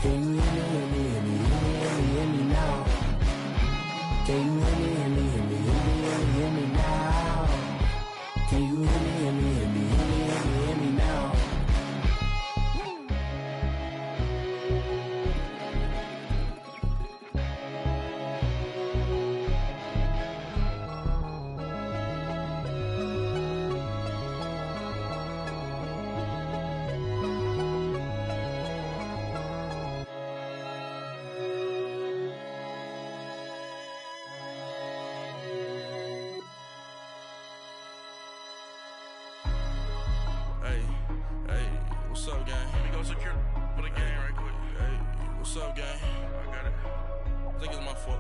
Can you hear me, hear me, hear me, hear me, hear me, hear me now? Can you hear me, hear me, hear me, hear me, hear me, hear me now? Can you hear me, hear me, hear me, hear me, hear me, hear me now? What's up, gang? Let me go secure for the game right quick. Hey, what's up, gang? I got it. I think it's my fault.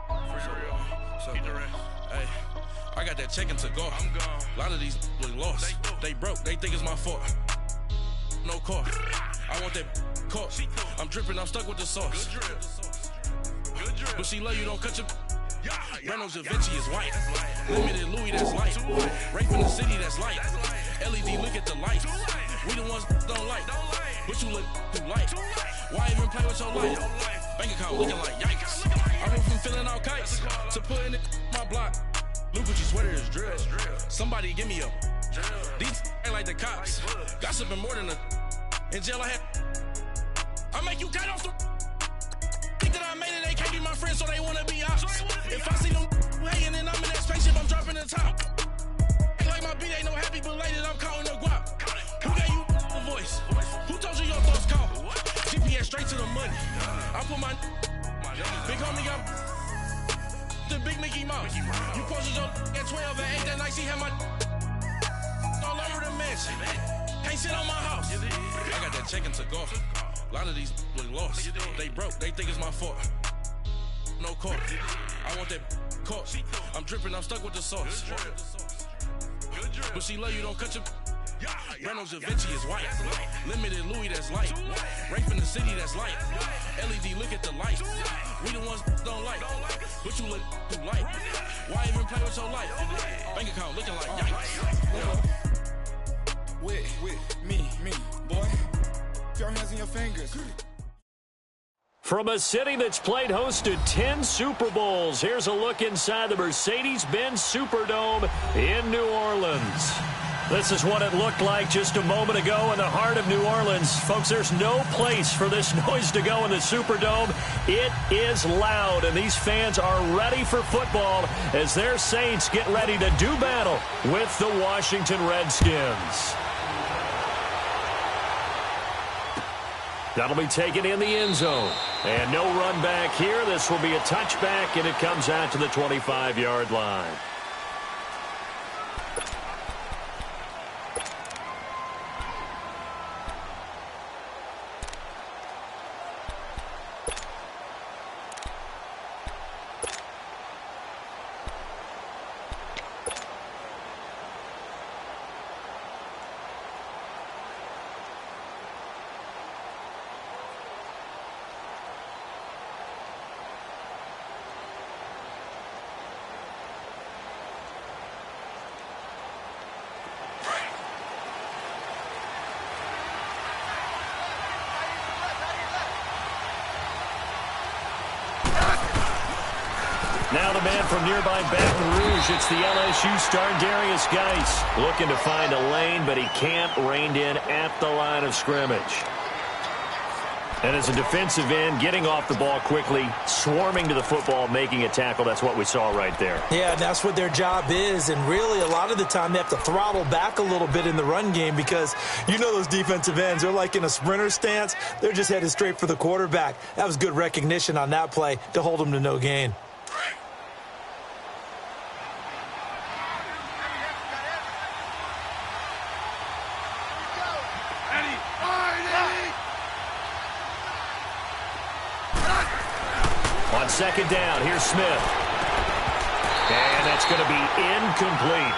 For real. What's up, the rest. Hey, I got that chicken to go. I'm gone. A lot of these look lost. They broke. They think it's my fault. No car. I want that caught. I'm dripping. I'm stuck with the sauce. Good drip. Good drip. But she love you. Don't cut your. Reynolds Da Vinci is white. Limited Louis, that's light. Rape in the city, that's light. LED, look at the light. We the ones don't like. But you look too light. Why even play with your life? Bank account looking like yikes. I went from filling out kites to putting it my block. Blue Gucci sweater is drill. Somebody give me a. These ain't like the cops. Gossiping more than a. In jail I had. I make you cut off the. Think that I made it, they can't be my friends, so they wanna be ops. If I see them hating and I'm in that spaceship, I'm dropping the top. Ain't like my beat ain't no happy belated, I'm calling the guap. Who gave you the voice? Who told you your thoughts call? GPS straight to the money. I put my big homie got the big Mickey Mouse. You posted your at 12 and 8 that night, she had my all over the mansion. Can't sit on my house. I got that check into golf. A lot of these look lost. They broke. They think it's my fault. No car. I want that caught. I'm dripping. I'm stuck with the sauce. But she love you. Don't cut your. Reynolds Da Vinci is white. Limited Louis, that's light. Rape in the city, that's light. LED, look at the light. We the ones don't like. But you look too light. Why even play with your life? Bank account looking like yikes. With me, boy. Your hands in your fingers. From a city that's played host to 10 Super Bowls, here's a look inside the Mercedes-Benz Superdome in New Orleans. This is what it looked like just a moment ago in the heart of New Orleans. Folks, there's no place for this noise to go in the Superdome. It is loud, and these fans are ready for football as their Saints get ready to do battle with the Washington Redskins. That'll be taken in the end zone. And no run back here. This will be a touchback, and it comes out to the 25-yard line. Now the man from nearby Baton Rouge, it's the LSU star Darius Geis, looking to find a lane, but he can't, reined in at the line of scrimmage. And as a defensive end, getting off the ball quickly, swarming to the football, making a tackle, that's what we saw right there. Yeah, that's what their job is, and really a lot of the time they have to throttle back a little bit in the run game because you know those defensive ends, they're like in a sprinter stance. They're just headed straight for the quarterback. That was good recognition on that play to hold them to no gain. On second down, here's Smith. And that's going to be incomplete.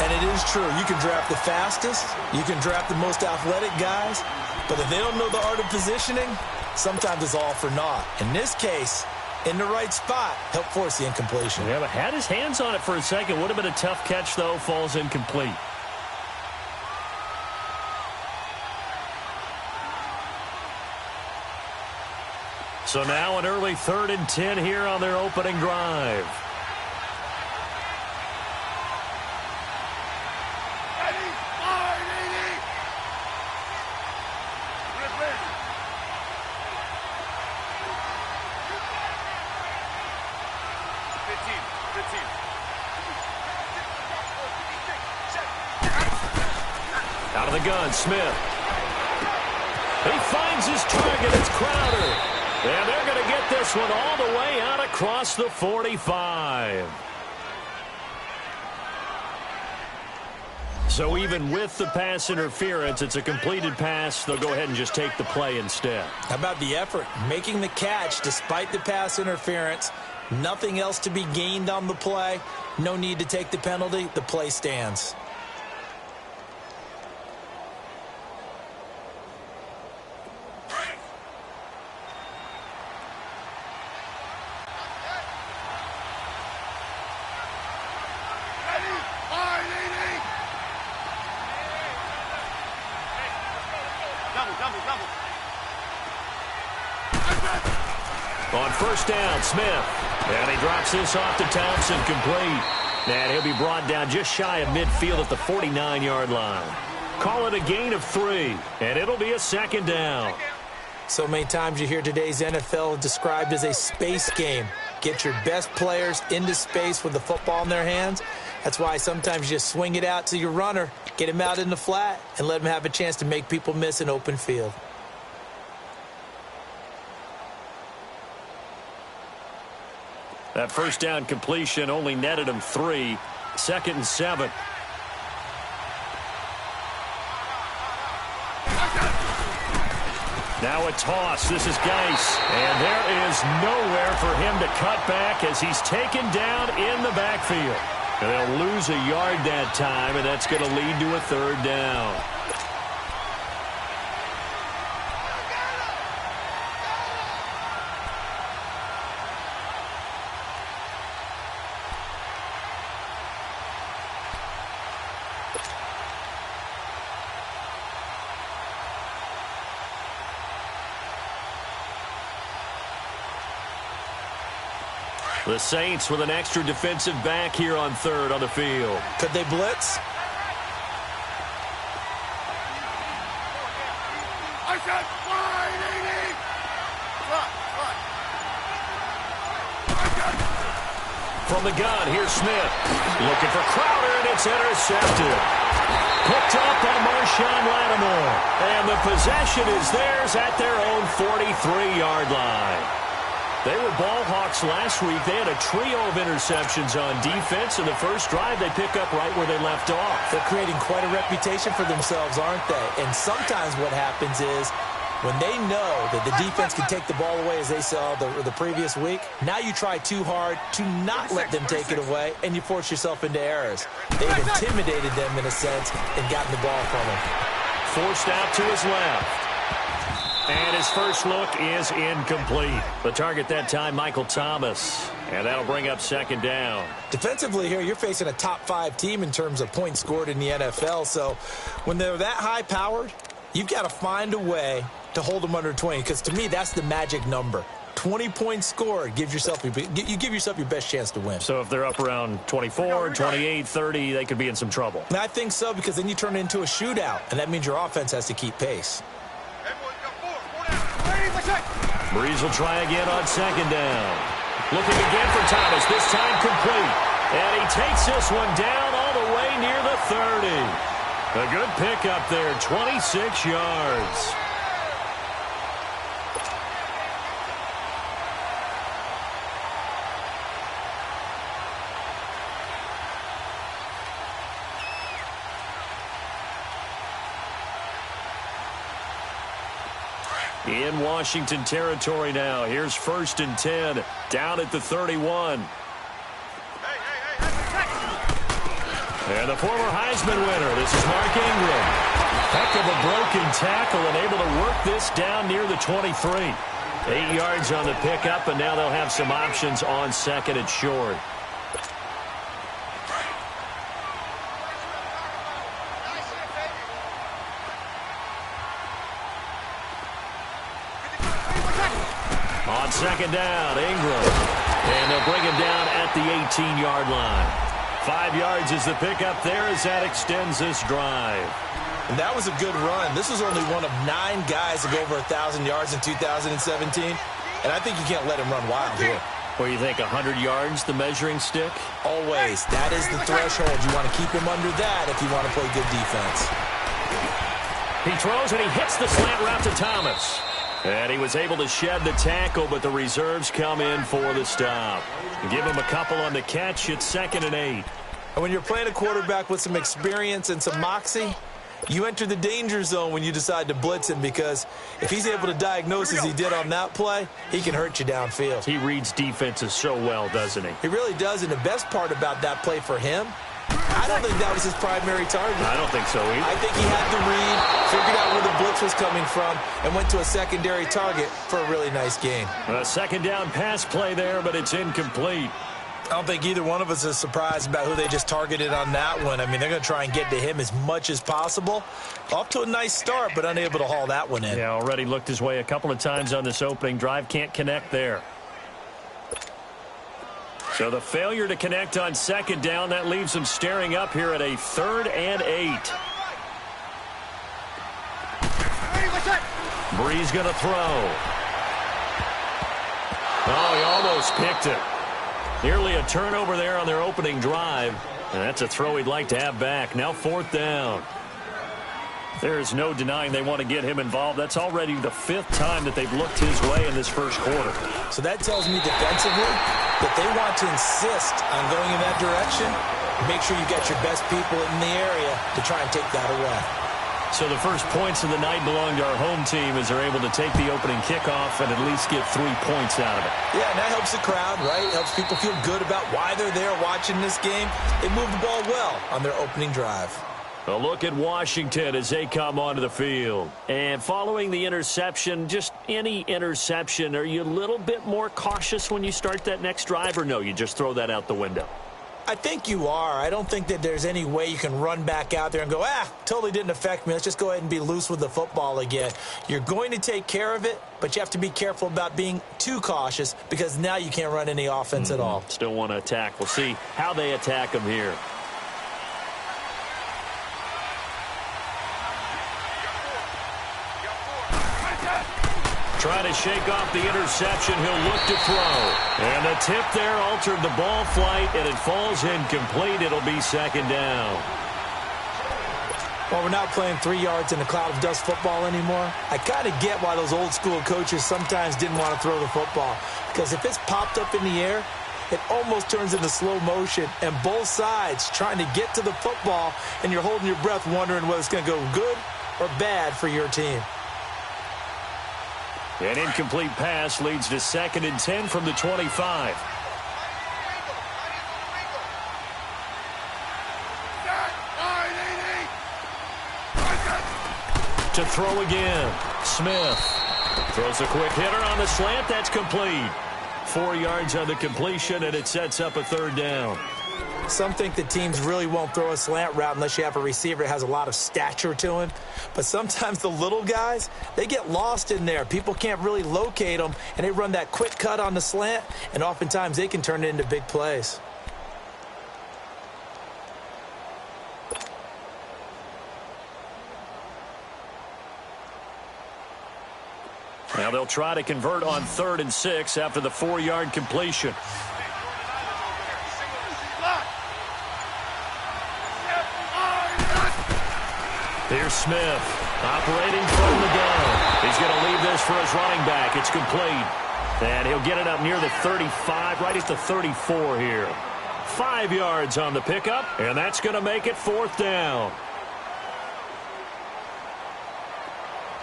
And it is true. You can draft the fastest. You can draft the most athletic guys. But if they don't know the art of positioning, sometimes it's all for naught. In this case, in the right spot, helped force the incompletion. Yeah, but had his hands on it for a second. Would have been a tough catch, though. Falls incomplete. So now an early 3rd and 10 here on their opening drive. Out of the gun, Smith. He finds his target. It's Crowder. And they're going to get this one all the way out across the 45. So even with the pass interference, it's a completed pass. They'll go ahead and just take the play instead. How about the effort? Making the catch despite the pass interference. Nothing else to be gained on the play. No need to take the penalty. The play stands. On first down, Smith. And he drops this off to Thompson, complete. And he'll be brought down just shy of midfield at the 49-yard line. Call it a gain of 3, and it'll be a 2nd down. So many times you hear today's NFL described as a space game. Get your best players into space with the football in their hands. That's why sometimes you just swing it out to your runner, get him out in the flat, and let him have a chance to make people miss an open field. That first down completion only netted him 3. 2nd and 7. Now a toss. This is Geis. And there is nowhere for him to cut back as he's taken down in the backfield. And they'll lose a yard that time, and that's going to lead to a 3rd down. The Saints with an extra defensive back here on 3rd on the field. Could they blitz? From the gun, here's Smith. Looking for Crowder, and it's intercepted. Picked up by Marshawn Lattimore. And the possession is theirs at their own 43-yard line. They were ball hawks last week. They had a trio of interceptions on defense. In the first drive, they pick up right where they left off. They're creating quite a reputation for themselves, aren't they? And sometimes what happens is when they know that the defense can take the ball away, as they saw the previous week, now you try too hard to not let them take it away, and you force yourself into errors. They've intimidated them in a sense and gotten the ball from them. Forced out to his left. And his first look is incomplete. The target that time, Michael Thomas. And that'll bring up 2nd down. Defensively here, you're facing a top-5 team in terms of points scored in the NFL. So when they're that high-powered, you've got to find a way to hold them under 20. Because to me, that's the magic number. 20 points scored gives yourself you give yourself your best chance to win. So if they're up around 24, 28, 30, they could be in some trouble. And I think so, because then you turn it into a shootout, and that means your offense has to keep pace. Breeze will try again on 2nd down. Looking again for Thomas, this time complete. And he takes this one down all the way near the 30. A good pickup there, 26 yards. In Washington territory now. Here's 1st and 10 down at the 31. And the former Heisman winner, this is Mark Ingram. Heck of a broken tackle and able to work this down near the 23. 8 yards on the pickup, and now they'll have some options on 2nd and short. On second down, Ingram. And they'll bring him down at the 18-yard line. 5 yards is the pickup there as that extends this drive. And that was a good run. This was only one of 9 guys to go over 1,000 yards in 2017. And I think you can't let him run wild here. Or you think 100 yards, the measuring stick? Always. That is the threshold. You want to keep him under that if you want to play good defense. He throws and he hits the slant route to Thomas. And he was able to shed the tackle, but the reserves come in for the stop. Give him a couple on the catch. It's 2nd and 8. And when you're playing a quarterback with some experience and some moxie, you enter the danger zone when you decide to blitz him, because if he's able to diagnose as he did on that play, he can hurt you downfield. He reads defenses so well, doesn't he? He really does, and the best part about that play for him, I don't think that was his primary target. I don't think so either. I think he had the read, figured out where the blitz was coming from, and went to a secondary target for a really nice gain. A second down pass play there, but it's incomplete. I don't think either one of us is surprised about who they just targeted on that one. I mean, they're going to try and get to him as much as possible. Off to a nice start, but unable to haul that one in. Yeah, already looked his way a couple of times on this opening drive. Can't connect there. So the failure to connect on second down, that leaves him staring up here at a 3rd and 8. Bree's going to throw. Oh, he almost picked it. Nearly a turnover there on their opening drive. And that's a throw he'd like to have back. Now 4th down. There's no denying they want to get him involved. That's already the 5th time that they've looked his way in this first quarter. So that tells me defensively that they want to insist on going in that direction. Make sure you got your best people in the area to try and take that away. So the first points of the night belong to our home team as they're able to take the opening kickoff and at least get 3 points out of it. Yeah, and that helps the crowd, right? It helps people feel good about why they're there watching this game. They moved the ball well on their opening drive. A look at Washington as they come onto the field. And following the interception, just any interception, are you a little bit more cautious when you start that next drive, or no, you just throw that out the window? I think you are. I don't think that there's any way you can run back out there and go, totally didn't affect me. Let's just go ahead and be loose with the football again. You're going to take care of it, but you have to be careful about being too cautious, because now you can't run any offense at all. Still want to attack. We'll see how they attack him here. Trying to shake off the interception. He'll look to throw. And the tip there altered the ball flight, and it falls incomplete. It'll be 2nd down. Well, we're not playing 3 yards in a cloud of dust football anymore. I kind of get why those old school coaches sometimes didn't want to throw the football, because if it's popped up in the air, it almost turns into slow motion, and both sides trying to get to the football, and you're holding your breath wondering whether it's going to go good or bad for your team. An incomplete pass leads to 2nd and 10 from the 25. To throw again. Smith throws a quick hitter on the slant. That's complete. 4 yards on the completion, and it sets up a 3rd down. Some think that teams really won't throw a slant route unless you have a receiver that has a lot of stature to him. But sometimes the little guys, they get lost in there. People can't really locate them, and they run that quick cut on the slant, and oftentimes they can turn it into big plays. Now they'll try to convert on 3rd and 6 after the 4-yard completion. Here's Smith operating from the gun. He's going to leave this for his running back. It's complete. And he'll get it up near the 35, right at the 34 here. 5 yards on the pickup, and that's going to make it 4th down.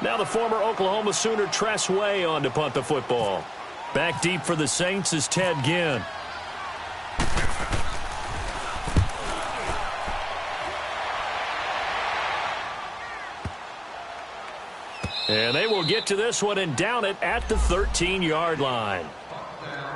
Now the former Oklahoma Sooner Tress Way on to punt the football. Back deep for the Saints is Ted Ginn. And they will get to this one and down it at the 13-yard line.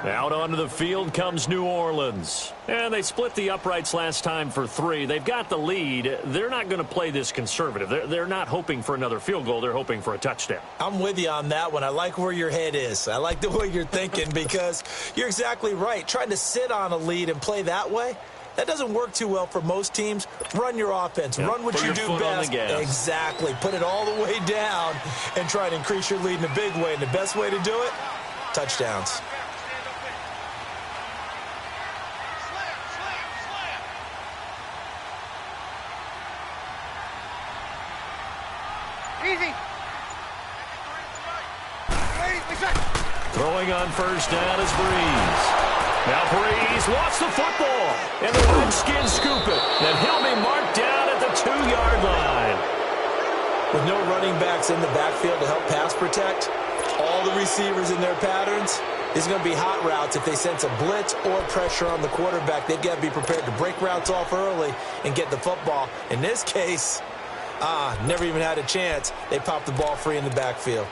Out onto the field comes New Orleans. And they split the uprights last time for 3. They've got the lead. They're not going to play this conservative. They're not hoping for another field goal. They're hoping for a touchdown. I'm with you on that one. I like where your head is. I like the way you're thinking because you're exactly right. Trying to sit on a lead and play that way, that doesn't work too well for most teams. Run your offense. Yep. Run what you do best. Exactly. Put it all the way down and try to increase your lead in a big way. And the best way to do it, touchdowns. Throwing on first down is Breeze. Now Breeze wants the football, and the Redskins scoop it. Then he'll be marked down at the 2-yard line. With no running backs in the backfield to help pass protect, all the receivers in their patterns, there's going to be hot routes. If they sense a blitz or pressure on the quarterback, they've got to be prepared to break routes off early and get the football. In this case, never even had a chance. They popped the ball free in the backfield.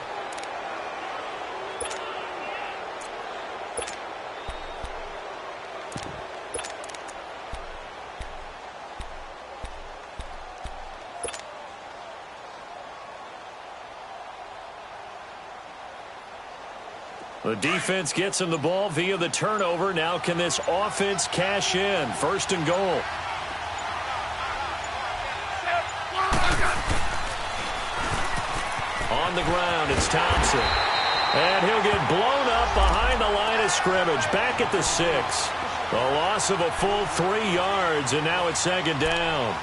The defense gets him the ball via the turnover. Now can this offense cash in? First and goal. On the ground, it's Thompson. And he'll get blown up behind the line of scrimmage. Back at the 6. A loss of a full 3 yards, and now it's second down.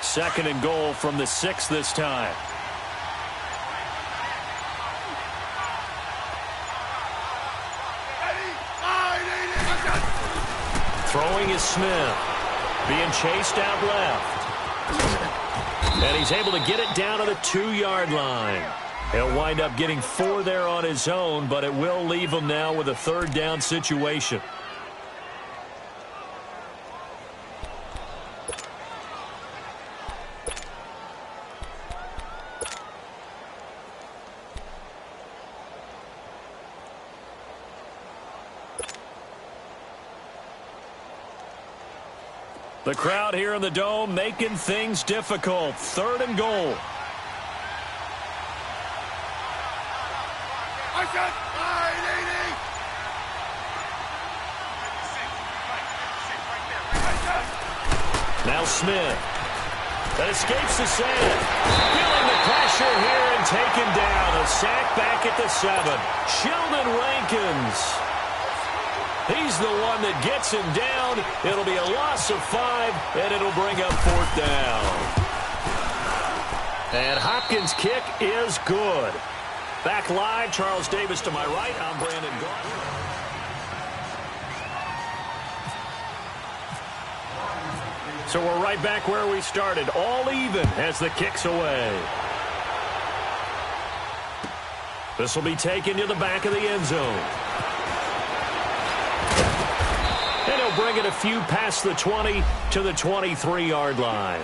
Second and goal from the 6 this time. Throwing is Smith. Being chased out left. And he's able to get it down to the 2-yard line. He'll wind up getting 4 there on his own, but it will leave him now with a third down situation. The crowd here in the Dome making things difficult. Third and goal. Now Smith. That escapes the sand. Feeling the pressure here and taken down. A sack back at the 7. Sheldon Rankins. He's the one that gets him down. It'll be a loss of 5, and it'll bring up 4th down. And Hopkins' kick is good. Back live, Charles Davis to my right. I'm Brandon Gaudin. So we're right back where we started. All even as the kick's away. This will be taken to the back of the end zone. And he'll bring it a few past the 20 to the 23-yard line.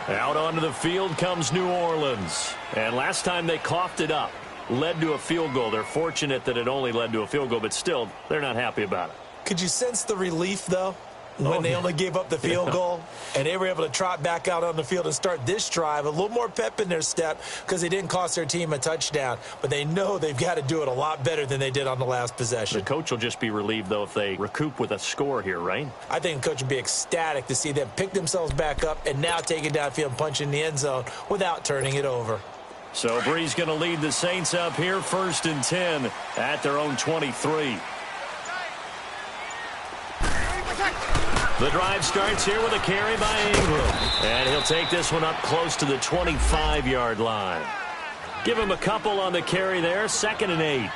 Out onto the field comes New Orleans. And last time they coughed it up, led to a field goal. They're fortunate that it only led to a field goal, but still, they're not happy about it. Could you sense the relief, though, when they only gave up the field goal? And they were able to trot back out on the field and start this drive. A little more pep in their step because they didn't cost their team a touchdown. But they know they've got to do it a lot better than they did on the last possession. The coach will just be relieved, though, if they recoup with a score here, right? I think the coach would be ecstatic to see them pick themselves back up and now take it downfield and punch in the end zone without turning it over. So Breeze going to lead the Saints up here, 1st and 10 at their own 23. The drive starts here with a carry by Ingram. And he'll take this one up close to the 25-yard line. Give him a couple on the carry there, 2nd and 8.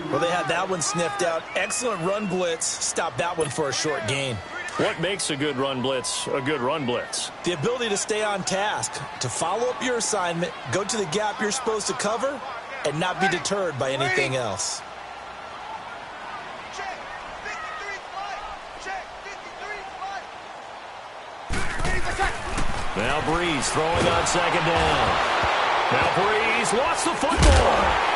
Well, they had that one sniffed out. Excellent run blitz. Stop that one for a short gain. What makes a good run blitz a good run blitz? The ability to stay on task, to follow up your assignment, go to the gap you're supposed to cover, and not be deterred by anything else. Now Breeze throwing on second down. Now Breeze lost the football.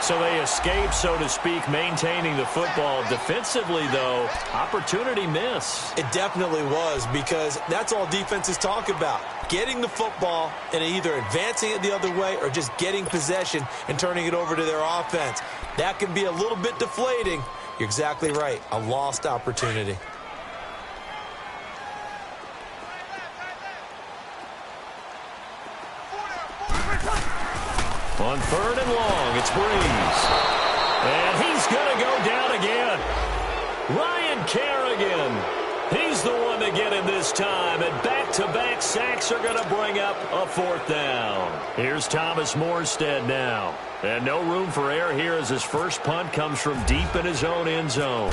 So they escape, so to speak, maintaining the football. Defensively, though, opportunity miss. It definitely was, because that's all defenses talk about. Getting the football and either advancing it the other way or just getting possession and turning it over to their offense. That can be a little bit deflating. You're exactly right. A lost opportunity. On third and long, it's Breeze. And he's going to go down again. Ryan Kerrigan. He's the one to get him this time. And back-to-back sacks are going to bring up a fourth down. Here's Thomas Morstead now. And no room for error here as his first punt comes from deep in his own end zone.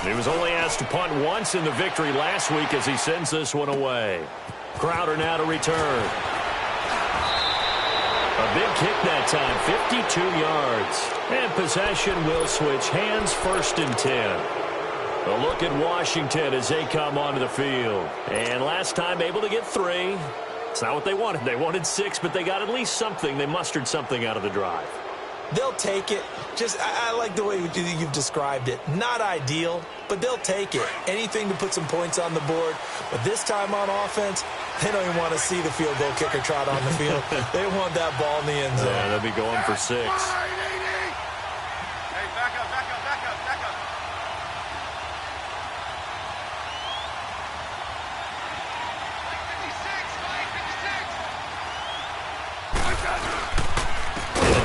He was only asked to punt once in the victory last week as he sends this one away. Crowder now to return. A big kick that time, 52 yards. And possession will switch hands, 1st and 10. A look at Washington as they come onto the field. And last time able to get 3. It's not what they wanted. They wanted 6, but they got at least something. They mustered something out of the drive. They'll take it. I like the way you've described it. Not ideal, but they'll take it. Anything to put some points on the board. But this time on offense, they don't even want to see the field goal kicker trot on the field. They want that ball in the end zone. Yeah, they'll be going for 6.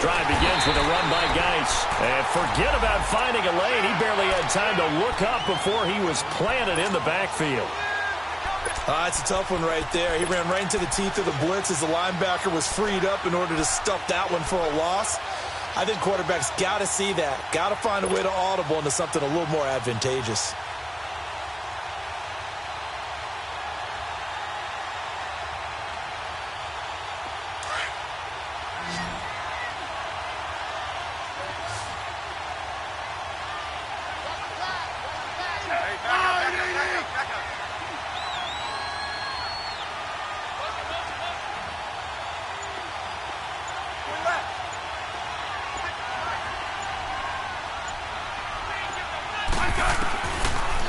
Drive begins with a run by Geis. And forget about finding a lane. He barely had time to look up before he was planted in the backfield. It's a tough one right there. He ran right into the teeth of the blitz as the linebacker was freed up in order to stuff that one for a loss. I think quarterbacks got to see that. Got to find a way to audible into something a little more advantageous.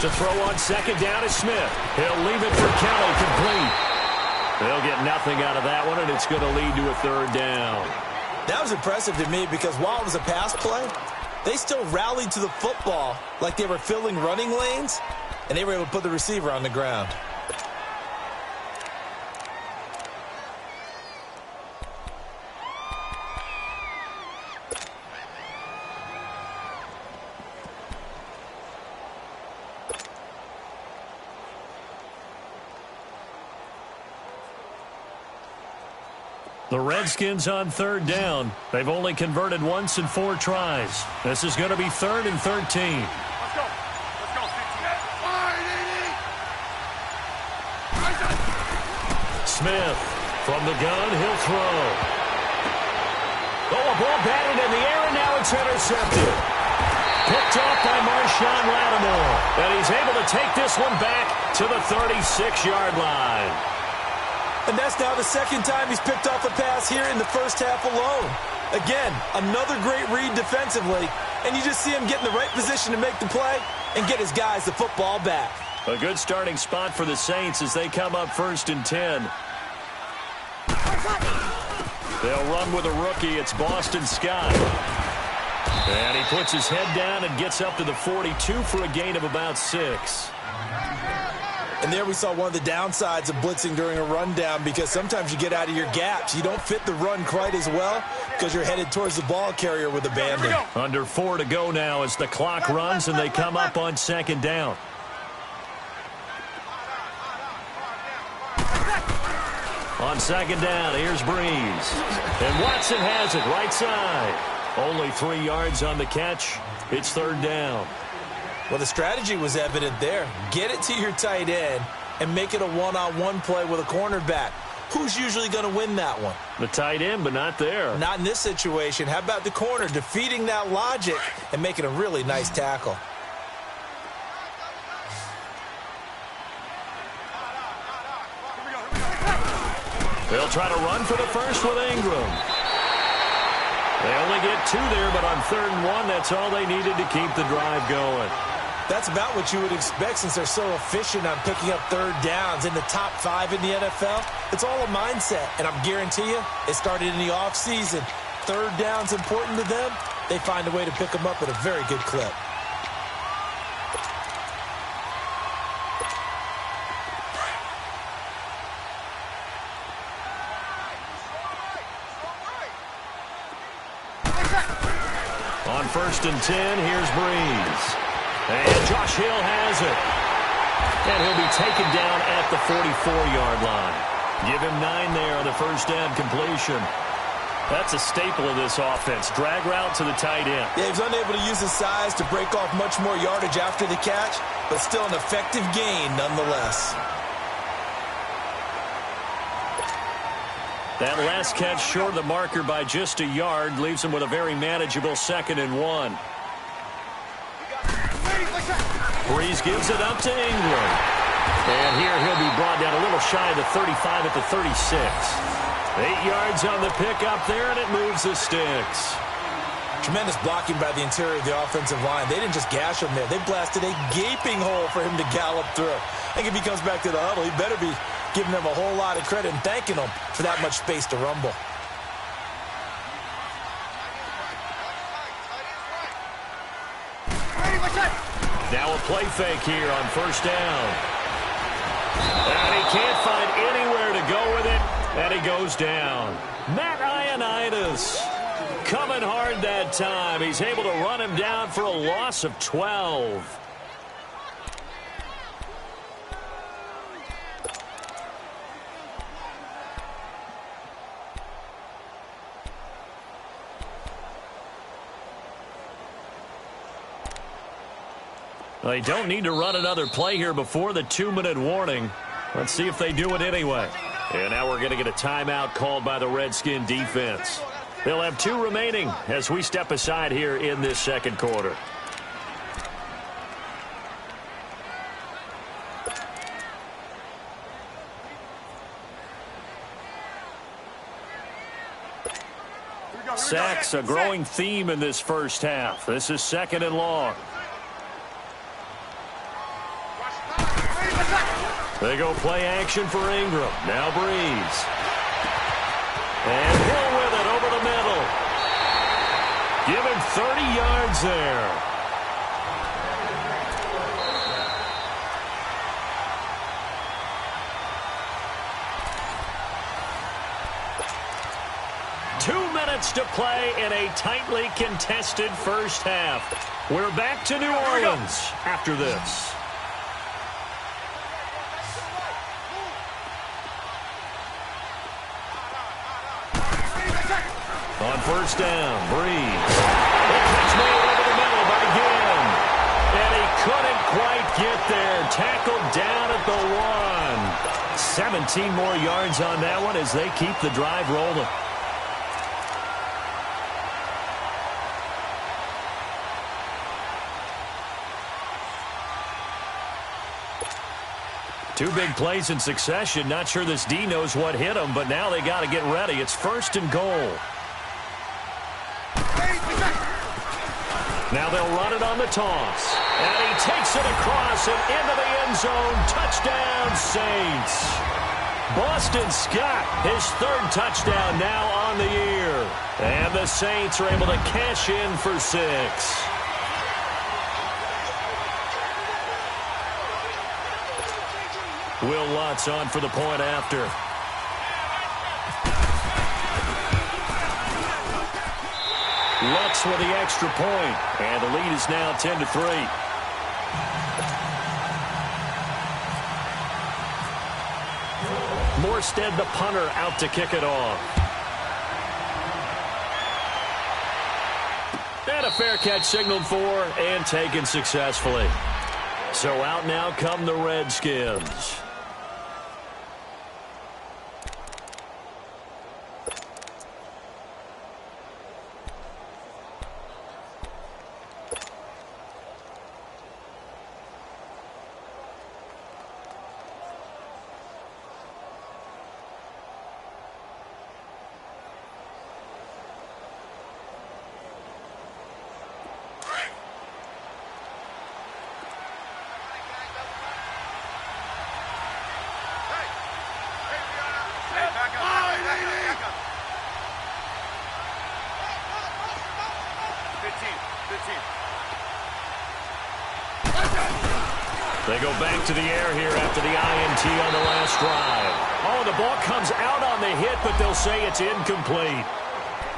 To throw on second down is Smith. He'll leave it for Kelly, complete. They'll get nothing out of that one, and it's going to lead to a 3rd down. That was impressive to me because while it was a pass play, they still rallied to the football like they were filling running lanes, and they were able to put the receiver on the ground. The Redskins on 3rd down. They've only converted once in 4 tries. This is going to be 3rd and 13. Let's go. Let's go, 15. Smith from the gun. He'll throw. Oh, a ball batted in the air, and now it's intercepted. Picked off by Marshawn Lattimore. And he's able to take this one back to the 36-yard line. And that's now the 2nd time he's picked off a pass here in the first half alone. Again, another great read defensively, and you just see him get in the right position to make the play and get his guys the football back. A good starting spot for the Saints as they come up 1st and 10. They'll run with a rookie. It's Boston Scott. And he puts his head down and gets up to the 42 for a gain of about 6. And there we saw one of the downsides of blitzing during a rundown because sometimes you get out of your gaps. You don't fit the run quite as well because you're headed towards the ball carrier with abandon. Under 4 to go now as the clock runs and they come up on 2nd down. On 2nd down, here's Breeze. And Watson has it right side. Only 3 yards on the catch. It's third down. Well, the strategy was evident there. Get it to your tight end and make it a one-on-one play with a cornerback. Who's usually going to win that one? The tight end, but not there. Not in this situation. How about the corner defeating that logic and making a really nice tackle? They'll try to run for the first with Ingram. They only get 2 there, but on 3rd and 1, that's all they needed to keep the drive going. That's about what you would expect since they're so efficient on picking up 3rd downs in the top 5 in the NFL. It's all a mindset, and I'm guarantee you it started in the offseason. 3rd down's important to them. They find a way to pick them up at a very good clip. On 1st and 10, here's Breeze. And Josh Hill has it. And he'll be taken down at the 44-yard line. Give him 9 there on the first down completion. That's a staple of this offense. Drag route to the tight end. Yeah, he was unable to use his size to break off much more yardage after the catch, but still an effective gain nonetheless. That last catch short of the marker by just a yard leaves him with a very manageable 2nd and 1. Breeze gives it up to Ingram. And here he'll be brought down a little shy of the 35 at the 36. 8 yards on the pickup there, and it moves the sticks. Tremendous blocking by the interior of the offensive line. They didn't just gash him there. They blasted a gaping hole for him to gallop through. I think if he comes back to the huddle, he better be giving them a whole lot of credit and thanking them for that much space to rumble. Now a play fake here on 1st down. And he can't find anywhere to go with it, and he goes down. Matt Ioannidis coming hard that time. He's able to run him down for a loss of 12. They don't need to run another play here before the 2-minute warning. Let's see if they do it anyway. And now we're going to get a timeout called by the Redskin defense. They'll have 2 remaining as we step aside here in this 2nd quarter. Sacks, a growing theme in this first half. This is 2nd and long. They go play action for Ingram. Now Breeze. And Hill with it over the middle. Give him 30 yards there. Two minutes to play in a tightly contested first half. We're back to New Orleans after this. On 1st down, Breeze. The catch made over the middle by Ginn. And he couldn't quite get there. Tackled down at the 1. 17 more yards on that one as they keep the drive rolling. Two big plays in succession. Not sure this D knows what hit him, but now they got to get ready. It's 1st and goal. Now they'll run it on the toss. And he takes it across and into the end zone. Touchdown, Saints. Boston Scott, his 3rd touchdown now on the year. And the Saints are able to cash in for 6. Will Lutz on for the point after. Lutz with the extra point, and the lead is now 10-3. Morstead, the punter, out to kick it off. And a fair catch signaled for and taken successfully. So out now come the Redskins. They go back to the air here after the INT on the last drive. Oh, the ball comes out on the hit, but they'll say it's incomplete.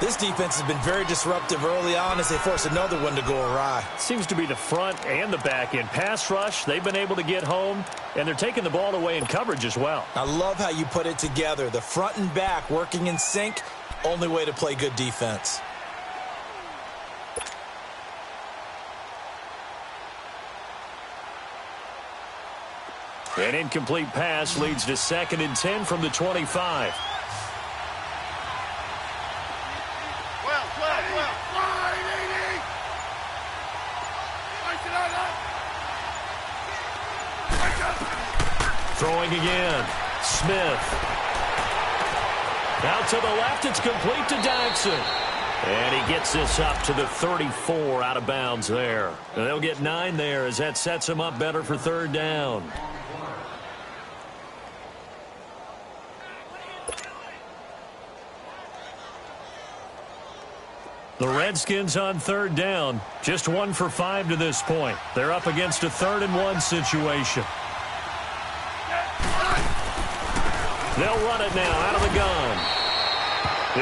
This defense has been very disruptive early on as they force another one to go awry. Seems to be the front and the back end. Pass rush, they've been able to get home, and they're taking the ball away in coverage as well. I love how you put it together. The front and back working in sync, only way to play good defense. An incomplete pass leads to 2nd and 10 from the 25. Throwing again. Smith. Out to the left, it's complete to Daxon. And he gets this up to the 34 out of bounds there. And they'll get 9 there as that sets him up better for 3rd down. The Redskins on 3rd down, just 1 for 5 to this point. They're up against a 3rd and 1 situation. They'll run it now out of the gun.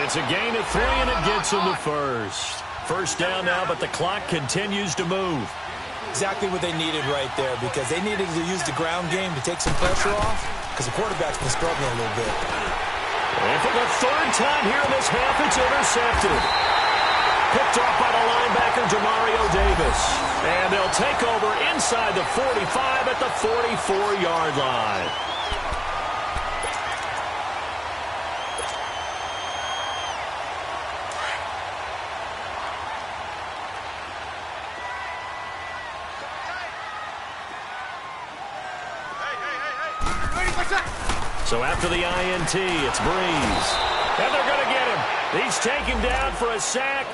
It's a gain of 3, and it gets them the first. First down now, but the clock continues to move. Exactly what they needed right there, because they needed to use the ground game to take some pressure off, because the quarterback's been struggling a little bit. And for the 3rd time here in this half, it's intercepted. Picked off by the linebacker, Demario Davis. And they'll take over inside the 45 at the 44-yard line. So after the INT, it's Breeze. And they're going to get him. He's taken down for a sack.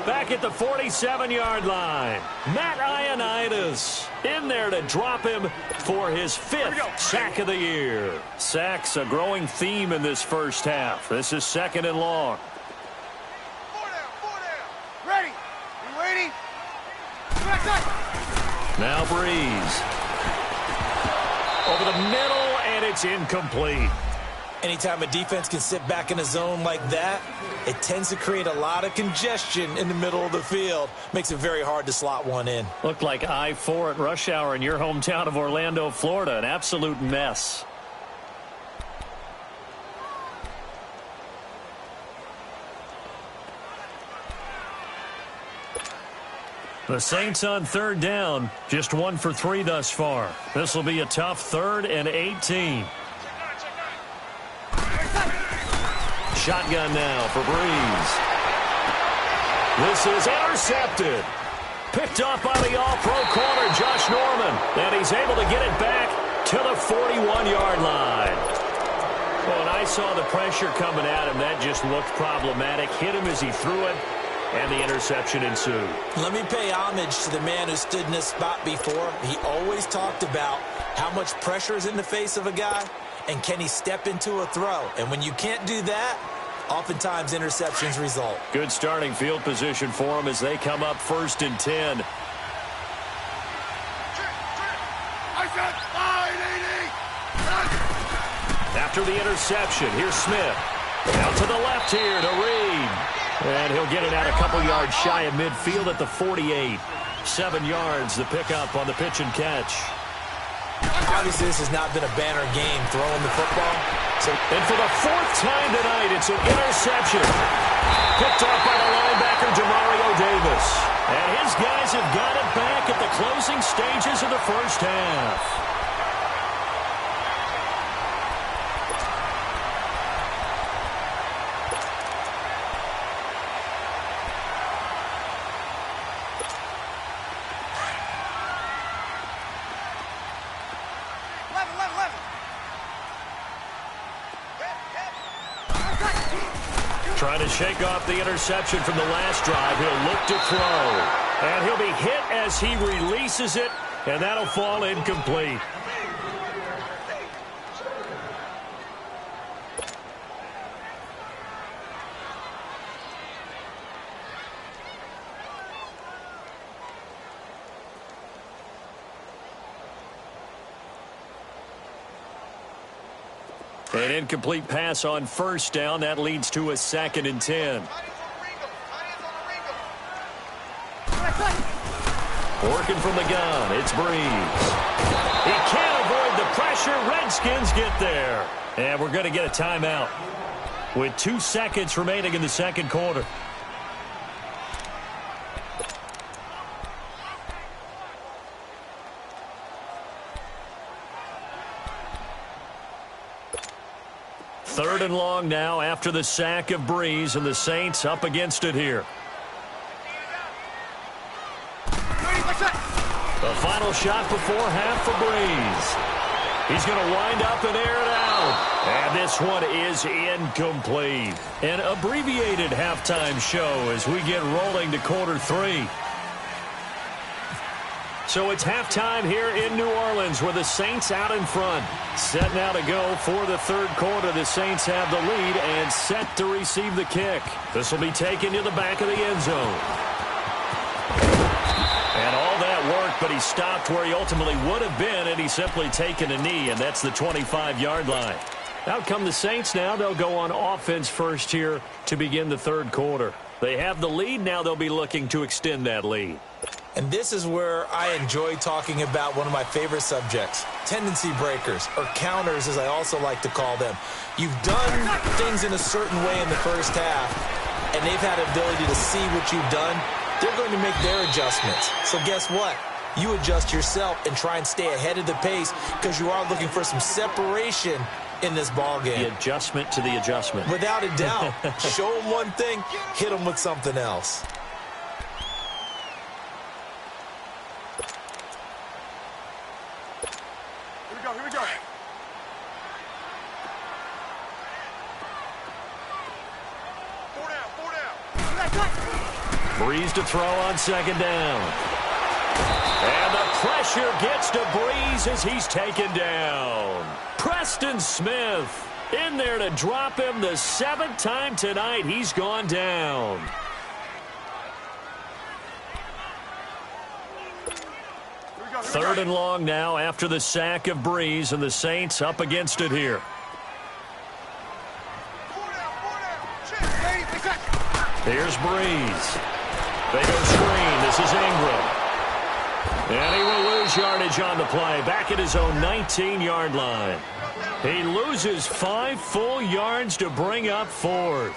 Back at the 47-yard line. Matt Ioannidis in there to drop him for his 5th sack of the year. Sacks a growing theme in this first half. This is 2nd and long. 4 down. Ready. You waiting? Now Breeze. Over the middle, and it's incomplete. Anytime a defense can sit back in a zone like that, it tends to create a lot of congestion in the middle of the field. Makes it very hard to slot one in. Looked like I-4 at rush hour in your hometown of Orlando, Florida. An absolute mess. The Saints on 3rd down, just 1 for 3 thus far. This will be a tough 3rd and 18. Shotgun now for Breeze. This is intercepted. Picked off by the all-pro corner, Josh Norman. And he's able to get it back to the 41-yard line. Well, when I saw the pressure coming at him, that just looked problematic. Hit him as he threw it, and the interception ensued. Let me pay homage to the man who stood in this spot before. He always talked about how much pressure is in the face of a guy, and can he step into a throw? And when you can't do that, oftentimes interceptions result. Good starting field position for them as they come up 1st and 10. After the interception, here's Smith. Out to the left here to Reed. And he'll get it out a couple yards shy of midfield at the 48. 7 yards, the pickup on the pitch and catch. Obviously, this has not been a banner game throwing the football. And for the fourth time tonight, it's an interception. Picked up by the linebacker, Demario Davis. And his guys have got it back at the closing stages of the first half. Trying to shake off the interception from the last drive. He'll look to throw. And he'll be hit as he releases it, and that'll fall incomplete. An incomplete pass on first down. That leads to a 2nd and 10. Working from the gun, it's Breeze. He can't avoid the pressure. Redskins get there. And we're going to get a timeout with 2 seconds remaining in the second quarter. Third and long now after the sack of Breeze, and the Saints up against it here. The final shot before half for Breeze. He's going to wind up and air it out. And this one is incomplete. An abbreviated halftime show as we get rolling to quarter 3. So it's halftime here in New Orleans with the Saints out in front. Set now to go for the third quarter. The Saints have the lead and set to receive the kick. This will be taken to the back of the end zone. And all that work, but he stopped where he ultimately would have been, and he's simply taken a knee, and that's the 25-yard line. Out come the Saints now. They'll go on offense first here to begin the third quarter. They have the lead. Now they'll be looking to extend that lead. And this is where I enjoy talking about one of my favorite subjects, tendency breakers, or counters as I also like to call them. You've done things in a certain way in the first half, and they've had the ability to see what you've done. They're going to make their adjustments. So guess what? You adjust yourself and try and stay ahead of the pace because you are looking for some separation in this ball game. The adjustment to the adjustment. Without a doubt. Show them one thing, hit them with something else. Here we go. Four down. Breeze to throw on second down. And the pressure gets to Breeze as he's taken down. Preston Smith in there to drop him the 7th time tonight. He's gone down. Third and long now after the sack of Breeze, and the Saints up against it here. Here's Breeze. They go screen. This is Ingram. And he will lose yardage on the play. Back at his own 19-yard line. He loses 5 full yards to bring up 4th.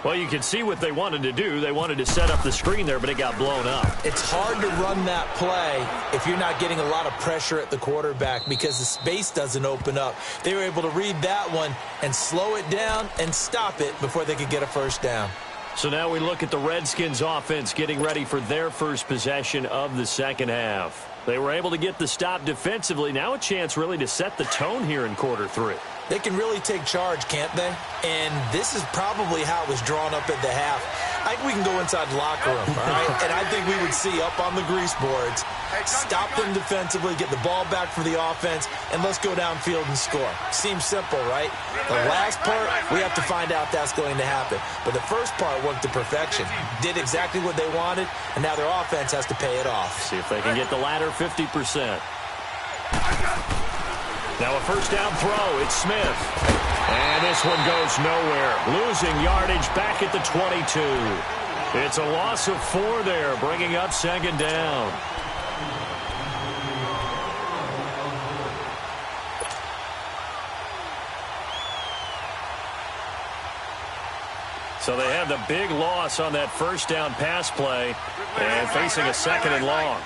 Well, you can see what they wanted to do. They wanted to set up the screen there, but it got blown up. It's hard to run that play if you're not getting a lot of pressure at the quarterback because the space doesn't open up. They were able to read that one and slow it down and stop it before they could get a first down. So now we look at the Redskins offense getting ready for their first possession of the second half. They were able to get the stop defensively. Now a chance really to set the tone here in quarter 3. They can really take charge, can't they? And this is probably how it was drawn up at the half. I think we can go inside the locker room, all right? And I think we would see up on the grease boards, stop them defensively, get the ball back for the offense, and let's go downfield and score. Seems simple, right? The last part, we have to find out that's going to happen. But the first part worked to perfection. Did exactly what they wanted, and now their offense has to pay it off. See if they can get the latter 50%. Now a first down throw. It's Smith. And this one goes nowhere. Losing yardage back at the 22. It's a loss of 4 there, bringing up second down. So they had the big loss on that first down pass play and facing a second and long.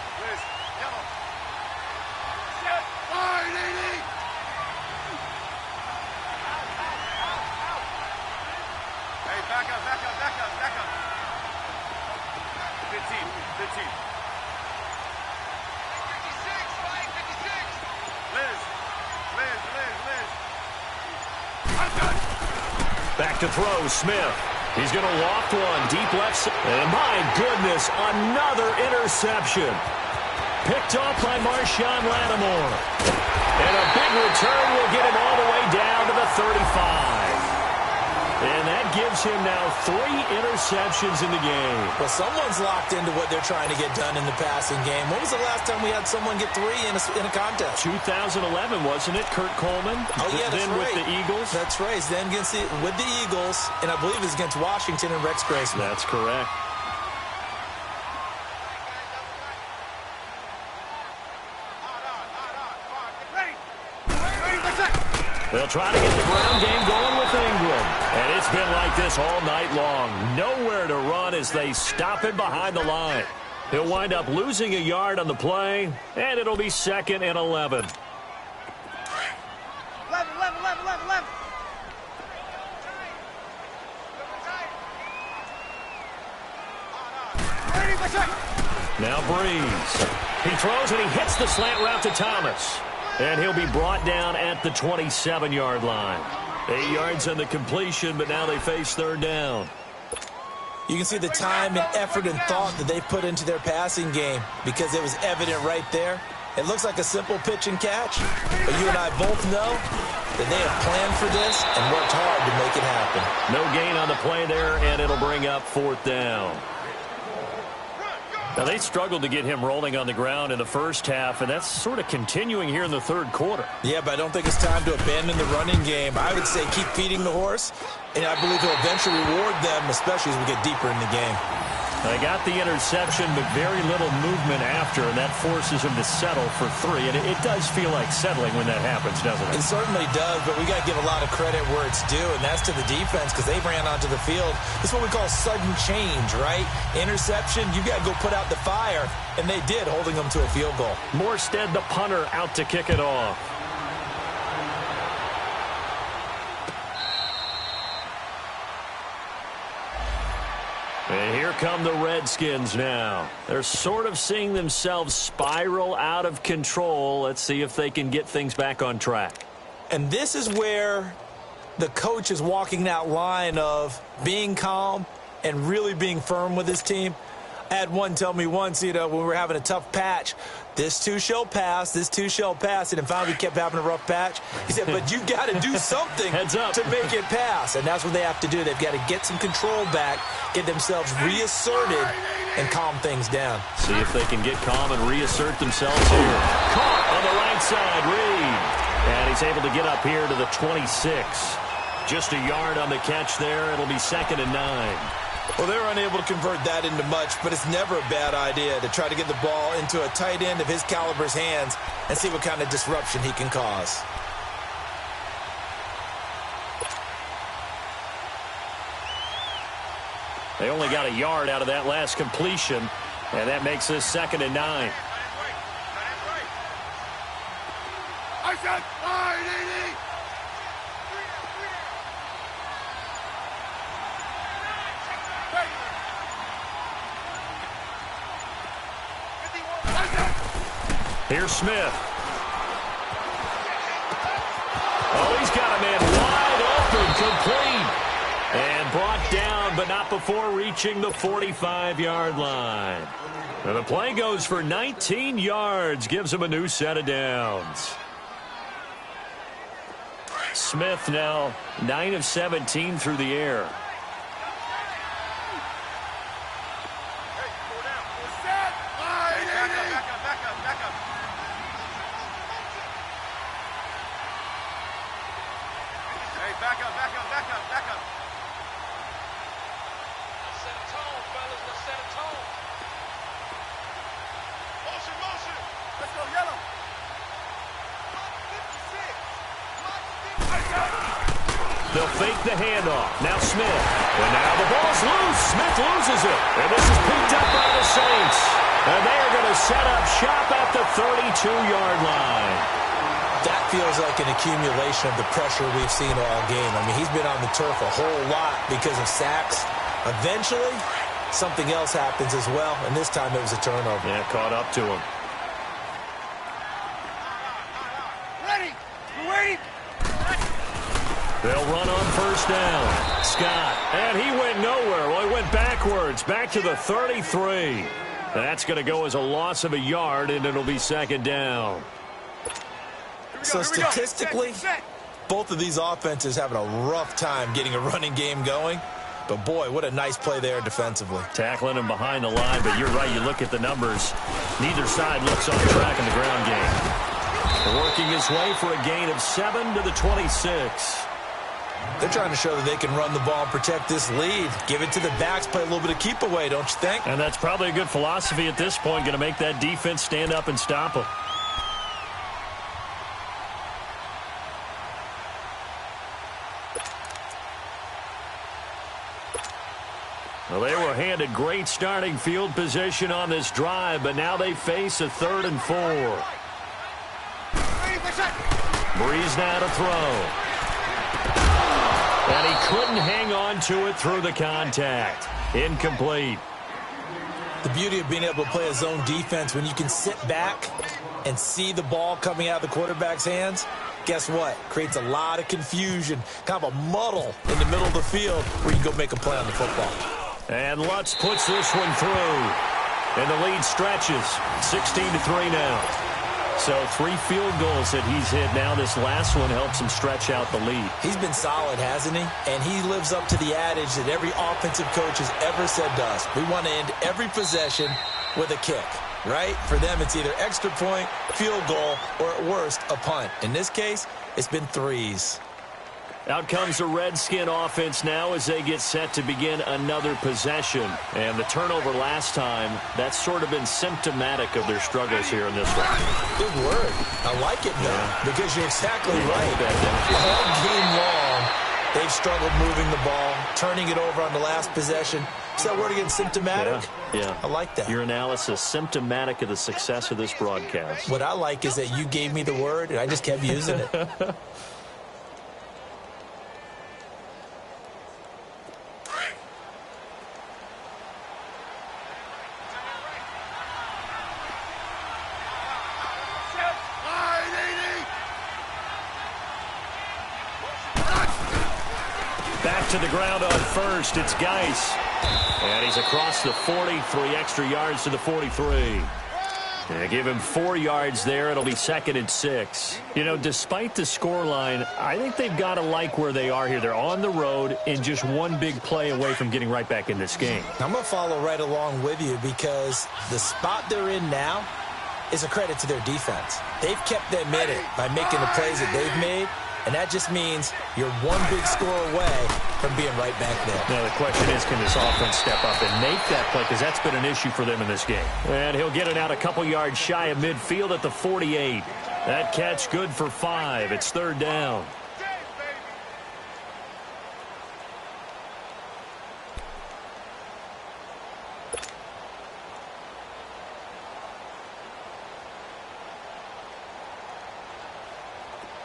Back to throw, Smith. He's going to loft one deep left. And my goodness, another interception. Picked off by Marshawn Lattimore. And a big return will get him all the way down to the 35. And that gives him now 3 interceptions in the game. Well, someone's locked into what they're trying to get done in the passing game. When was the last time we had someone get 3 in a contest? 2011, wasn't it, Kurt Coleman? Oh, yeah, that's then right. with the Eagles. That's right. Then with the Eagles, and I believe it was against Washington and Rex Graceman. That's correct. They'll try to get the ground game going with Ingram. And it's been like this all night long. Nowhere to run as they stop him behind the line. He'll wind up losing a yard on the play, and it'll be 2nd and 11. 11. Now Breeze. He throws and he hits the slant route to Thomas. And he'll be brought down at the 27-yard line. 8 yards on the completion, but now they face 3rd down. You can see the time and effort and thought that they put into their passing game because it was evident right there. It looks like a simple pitch and catch, but you and I both know that they have planned for this and worked hard to make it happen. No gain on the play there, and it'll bring up 4th down. Now, they struggled to get him rolling on the ground in the first half, and that's sort of continuing here in the 3rd quarter. Yeah, but I don't think it's time to abandon the running game. I would say keep feeding the horse, and I believe he'll eventually reward them, especially as we get deeper in the game. They got the interception, but very little movement after, and that forces him to settle for 3. And it does feel like settling when that happens, doesn't it? It certainly does, but we got to give a lot of credit where it's due, and that's to the defense because they ran onto the field. This is what we call sudden change, right? Interception, you got to go put out the fire, and they did, holding them to a field goal. Morstead, the punter, out to kick it off. And here come the Redskins now. They're sort of seeing themselves spiral out of control. Let's see if they can get things back on track. And this is where the coach is walking that line of being calm and really being firm with his team. I had one tell me once, when we were having a tough patch, this too shall pass, this too shall pass. And finally we kept having a rough patch. He said, but you got to do something Heads up. to make it pass. And that's what they have to do. They've got to get some control back, get themselves reasserted, and calm things down. See if they can get calm and reassert themselves here. Caught on the right side, Reed. And he's able to get up here to the 26. Just a yard on the catch there. It'll be 2nd and 9. Well, they were unable to convert that into much, but it's never a bad idea to try to get the ball into a tight end of his caliber's hands and see what kind of disruption he can cause. They only got a yard out of that last completion, and that makes this 2nd and 9. I said, Here's Smith. Oh, he's got a man wide open, complete. And brought down, but not before reaching the 45-yard line. And the play goes for 19 yards, gives him a new set of downs. Smith now 9 of 17 through the air. They'll fake the handoff. Now Smith. And now the ball's loose. Smith loses it. And this is picked up by the Saints. And they are going to set up shop at the 32-yard line. That feels like an accumulation of the pressure we've seen all game. I mean, he's been on the turf a whole lot because of sacks. Eventually, something else happens as well, and this time it was a turnover. Yeah, caught up to him. Ready! We're waiting! They'll run on first down. Scott, and he went nowhere. Well, he went backwards, back to the 33. That's going to go as a loss of a yard, and it'll be second down. So statistically, both of these offenses having a rough time getting a running game going. But, boy, what a nice play there defensively. Tackling him behind the line, but you're right. You look at the numbers. Neither side looks on track in the ground game. Working his way for a gain of 7 to the 26. They're trying to show that they can run the ball and protect this lead. Give it to the backs, play a little bit of keep away, don't you think? And that's probably a good philosophy at this point, going to make that defense stand up and stop them. Well, they were handed great starting field position on this drive, but now they face a 3rd and 4. Breeze now to throw. And he couldn't hang on to it through the contact. Incomplete. The beauty of being able to play a zone defense when you can sit back and see the ball coming out of the quarterback's hands, guess what? Creates a lot of confusion, kind of a muddle in the middle of the field where you can go make a play on the football. And Lutz puts this one through. And the lead stretches. 16-3 now. So 3 field goals that he's hit now. This last one helps him stretch out the lead. He's been solid, hasn't he? And he lives up to the adage that every offensive coach has ever said to us. We want to end every possession with a kick, right? For them, it's either extra point, field goal, or at worst, a punt. In this case, it's been 3s. Out comes the Redskin offense now as they get set to begin another possession. And the turnover last time, that's sort of been symptomatic of their struggles here in this one. Good word. I like it, though, because you're exactly right. All game long, they've struggled moving the ball, turning it over on the last possession. Is that word again, symptomatic? Yeah. I like that. Your analysis, symptomatic of the success of this broadcast. What I like is that you gave me the word, and I just kept using it. Back to the ground on first. It's Geis. And he's across the 40, 3 extra yards to the 43. Yeah, give him 4 yards there. It'll be 2nd and 6. You know, despite the scoreline, I think they've got to like where they are here. They're on the road and just one big play away from getting right back in this game. I'm going to follow right along with you because the spot they're in now is a credit to their defense. They've kept them in it by making the plays that they've made. And that just means you're one big score away from being right back there. Now, the question is, can this offense step up and make that play? Because that's been an issue for them in this game. And he'll get it out a couple yards shy of midfield at the 48. That catch good for 5. It's 3rd down.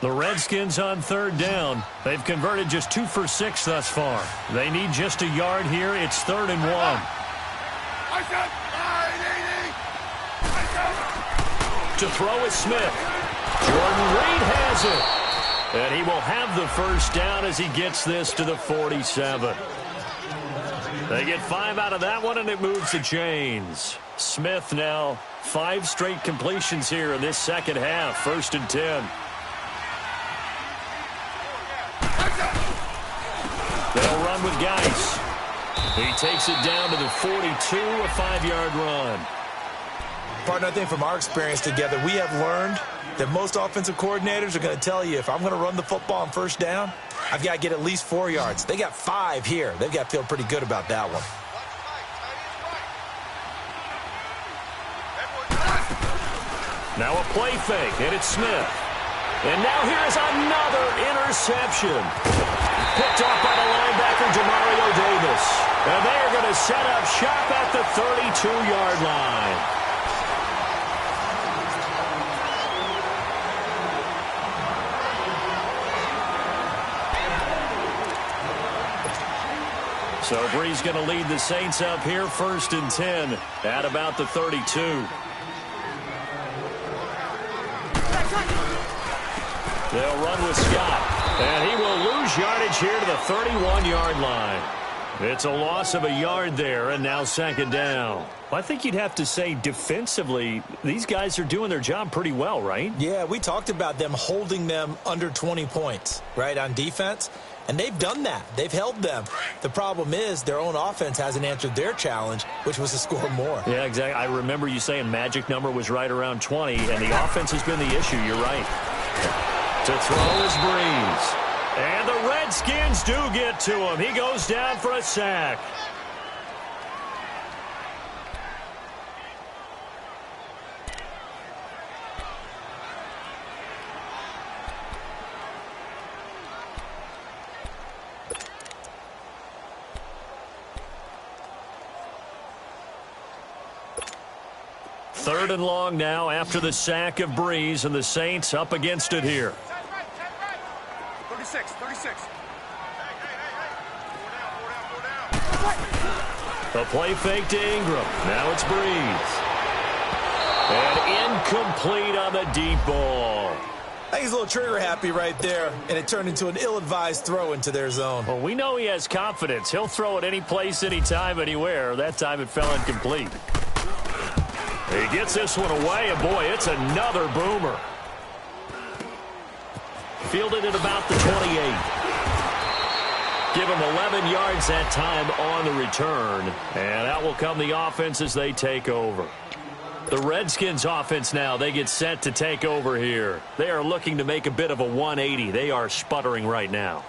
The Redskins on 3rd down. They've converted just 2 for 6 thus far. They need just a yard here. It's 3rd and 1. To throw is Smith. Jordan Reed has it. And he will have the first down as he gets this to the 47. They get 5 out of that one, and it moves the chains. Smith now 5 straight completions here in this second half. 1st and 10. They'll run with Geis. He takes it down to the 42, a 5-yard run. Partner, I think from our experience together, we have learned that most offensive coordinators are going to tell you, if I'm going to run the football on 1st down, I've got to get at least 4 yards. They got 5 here. They've got to feel pretty good about that one. Now a play fake, and it's Smith. And now here's another interception. Picked off by the linebacker, Demario Davis. And they are going to set up shop at the 32-yard line. So Bree's going to lead the Saints up here 1st and 10 at about the 32. They'll run with Scott. And he will lose yardage here to the 31-yard line. It's a loss of a yard there, and now 2nd down. I think you'd have to say defensively, these guys are doing their job pretty well, right? Yeah, we talked about them holding them under 20 points, right, on defense. And they've done that. They've held them. The problem is their own offense hasn't answered their challenge, which was to score more. Yeah, exactly. I remember you saying magic number was right around 20, and the offense has been the issue. You're right. To throw is Breeze. And the Redskins do get to him. He goes down for a sack. Third and long now after the sack of Breeze, and the Saints up against it here. 36. The play fake to Ingram. Now it's Breeze. And incomplete on the deep ball. I think he's a little trigger happy right there, and it turned into an ill-advised throw into their zone. Well, we know he has confidence. He'll throw it any place, anytime, anywhere. That time it fell incomplete. He gets this one away, and boy, it's another boomer. Fielded at about the 28. Give him 11 yards that time on the return. And out will come the offense as they take over. The Redskins offense now, they get set to take over here. They are looking to make a bit of a 180. They are sputtering right now.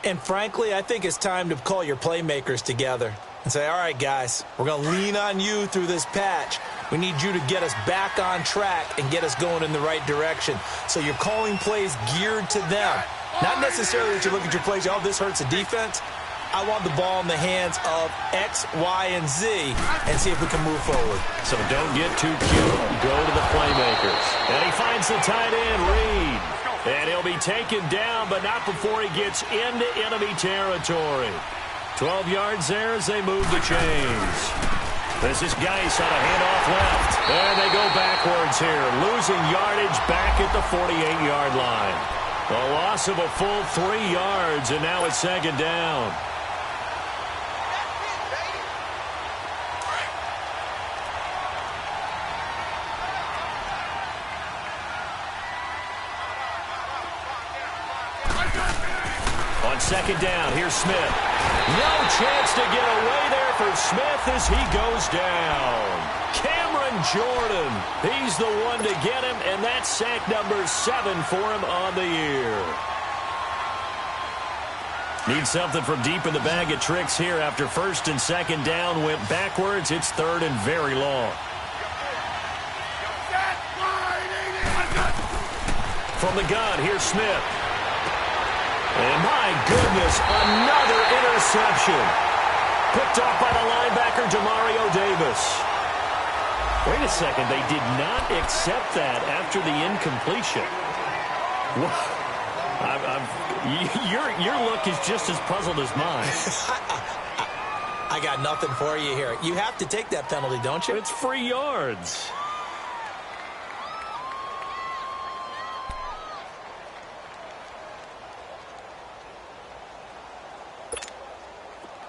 And frankly, I think it's time to call your playmakers together and say, all right, guys, we're going to lean on you through this patch. We need you to get us back on track and get us going in the right direction. So you're calling plays geared to them. Not necessarily that you look at your plays, oh, this hurts the defense. I want the ball in the hands of X, Y, and Z and see if we can move forward. So don't get too cute. Go to the playmakers. And he finds the tight end, Reed. And he'll be taken down, but not before he gets into enemy territory. 12 yards there as they move the chains. This is Geis on a handoff left. And they go backwards here, losing yardage back at the 48-yard line. A loss of a full 3 yards, and now it's 2nd down. On 2nd down, here's Smith. No chance to get away there for Smith as he goes down. Cameron Jordan, he's the one to get him, and that's sack number 7 for him on the year. Need something from deep in the bag of tricks here after 1st and 2nd down went backwards. It's 3rd and very long. From the gun, here's Smith. And my goodness, another interception. Picked off by the linebacker, Demario Davis. Wait a second, they did not accept that after the incompletion. Your look is just as puzzled as mine. I got nothing for you here. You have to take that penalty, don't you? It's free yards.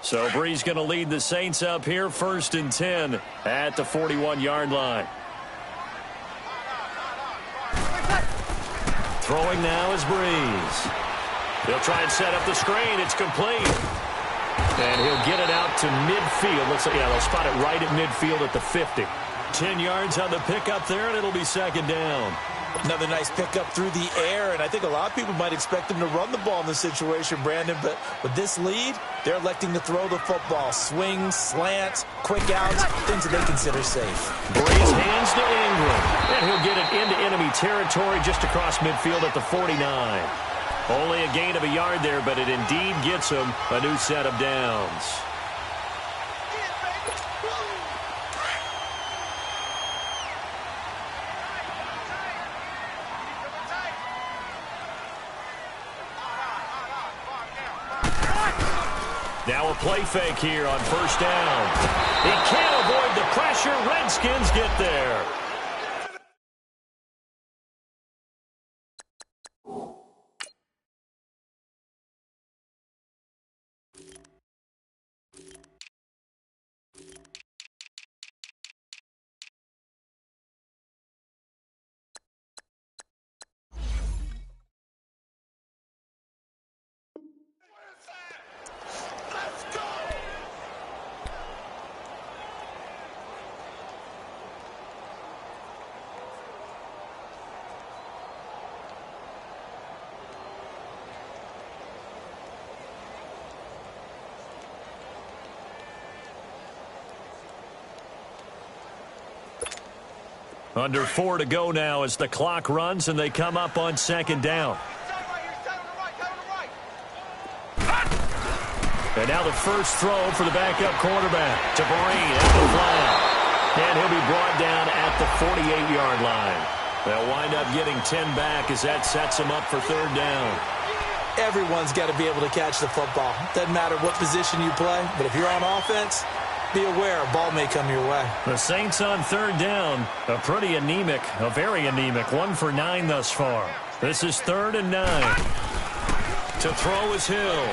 So Bree's going to lead the Saints up here 1st and 10 at the 41-yard line. Throwing now is Breeze. He'll try and set up the screen. It's complete. And he'll get it out to midfield. Looks like, yeah, they'll spot it right at midfield at the 50. 10 yards on the pickup there, and it'll be 2nd down. Another nice pickup through the air, and I think a lot of people might expect them to run the ball in this situation, Brandon, but with this lead, they're electing to throw the football. Swings, slants, quick outs, things that they consider safe. Breeze hands to Ingram, and he'll get it into enemy territory just across midfield at the 49. Only a gain of a yard there, but it indeed gets him a new set of downs. Now a play fake here on first down. He can't avoid the pressure. Redskins get there. Under 4 to go now as the clock runs and they come up on second down. And now the first throw for the backup quarterback to Breen at the flat. And he'll be brought down at the 48-yard line. They'll wind up getting 10 back as that sets him up for third down. Everyone's got to be able to catch the football. Doesn't matter what position you play, but if you're on offense, be aware a ball may come your way. The Saints on third down, a very anemic 1 for 9 thus far. This is 3rd and 9. To throw is Hill.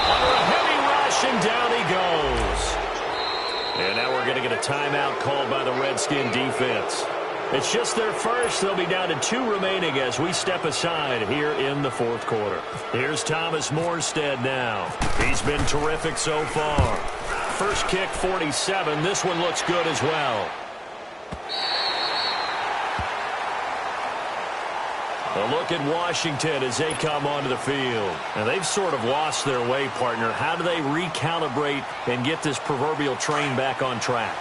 Under a heavy rush, and down he goes. And now we're going to get a timeout called by the Redskin defense. It's just their first. They'll be down to 2 remaining as we step aside here in the 4th quarter. Here's Thomas Morstead now. He's been terrific so far. First kick, 47. This one looks good as well. A look at Washington as they come onto the field. And they've sort of lost their way, partner. How do they recalibrate and get this proverbial train back on track?